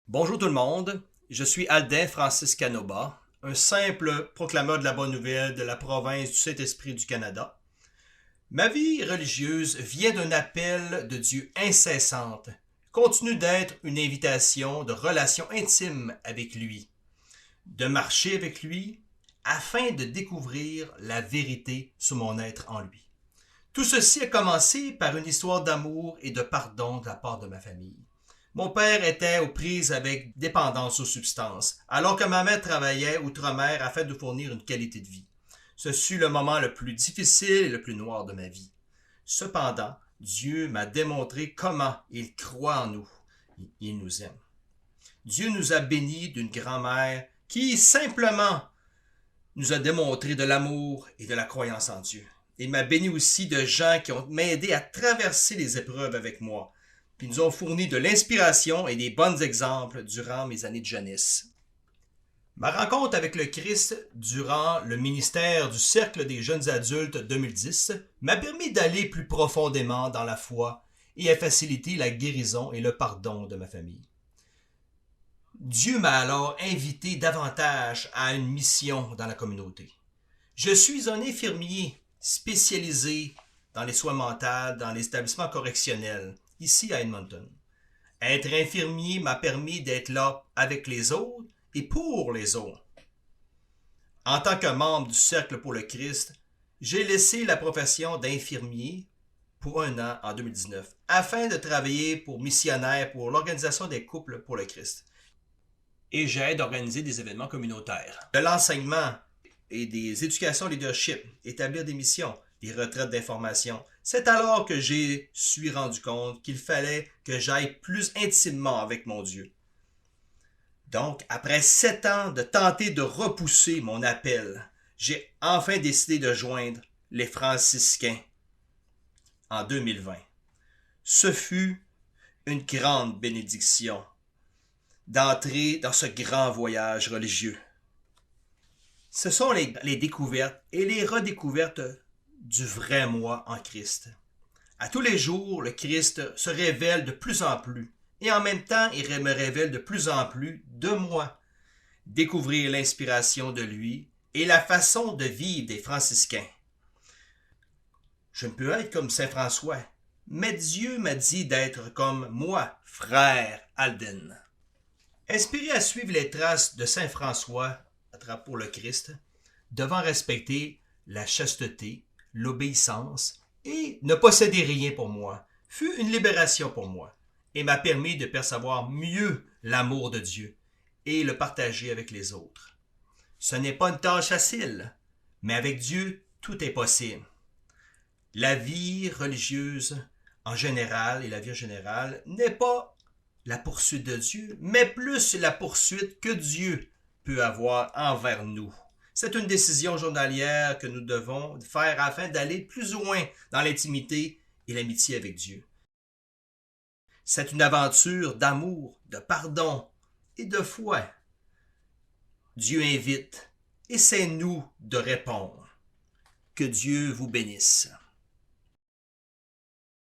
Bonjour tout le monde, je suis Aldin Francis Canoba, un simple proclameur de la bonne nouvelle de la province du Saint-Esprit du Canada. Ma vie religieuse vient d'un appel de Dieu incessante, continue d'être une invitation de relation intime avec lui, de marcher avec lui afin de découvrir la vérité sur mon être en lui. Tout ceci a commencé par une histoire d'amour et de pardon de la part de ma famille. Mon père était aux prises avec dépendance aux substances, alors que ma mère travaillait outre-mer afin de fournir une qualité de vie. Ce fut le moment le plus difficile et le plus noir de ma vie. Cependant, Dieu m'a démontré comment il croit en nous. Il nous aime. Dieu nous a bénis d'une grand-mère qui simplement nous a démontré de l'amour et de la croyance en Dieu. Il m'a béni aussi de gens qui ont m'aidé à traverser les épreuves avec moi, puis nous ont fourni de l'inspiration et des bons exemples durant mes années de jeunesse. Ma rencontre avec le Christ durant le ministère du Cercle des jeunes adultes 2010 m'a permis d'aller plus profondément dans la foi et a facilité la guérison et le pardon de ma famille. Dieu m'a alors invité davantage à une mission dans la communauté. Je suis un infirmier spécialisé dans les soins mentaux dans les établissements correctionnels, ici à Edmonton. Être infirmier m'a permis d'être là avec les autres et pour les autres. En tant que membre du Cercle pour le Christ, j'ai laissé la profession d'infirmier pour un an en 2019 afin de travailler pour missionnaire pour l'Organisation des couples pour le Christ. Et j'aide à organiser des événements communautaires. De l'enseignement et des éducations leadership, établir des missions, des retraites d'information. C'est alors que je suis rendu compte qu'il fallait que j'aille plus intimement avec mon Dieu. Donc, après 7 ans de tenter de repousser mon appel, j'ai enfin décidé de joindre les franciscains en 2020. Ce fut une grande bénédiction d'entrer dans ce grand voyage religieux. Ce sont les découvertes et les redécouvertes du vrai moi en Christ. À tous les jours, le Christ se révèle de plus en plus et en même temps, il me révèle de plus en plus de moi. Découvrir l'inspiration de lui et la façon de vivre des franciscains. Je ne peux être comme Saint François, mais Dieu m'a dit d'être comme moi, frère Alden. Inspiré à suivre les traces de Saint François pour le Christ, devant respecter la chasteté, l'obéissance et ne posséder rien pour moi, fut une libération pour moi et m'a permis de percevoir mieux l'amour de Dieu et le partager avec les autres. Ce n'est pas une tâche facile, mais avec Dieu, tout est possible. La vie religieuse en général et la vie en général n'est pas la poursuite de Dieu, mais plus la poursuite que Dieu peut avoir envers nous. C'est une décision journalière que nous devons faire afin d'aller plus loin dans l'intimité et l'amitié avec Dieu. C'est une aventure d'amour, de pardon et de foi. Dieu invite et c'est nous de répondre. Que Dieu vous bénisse.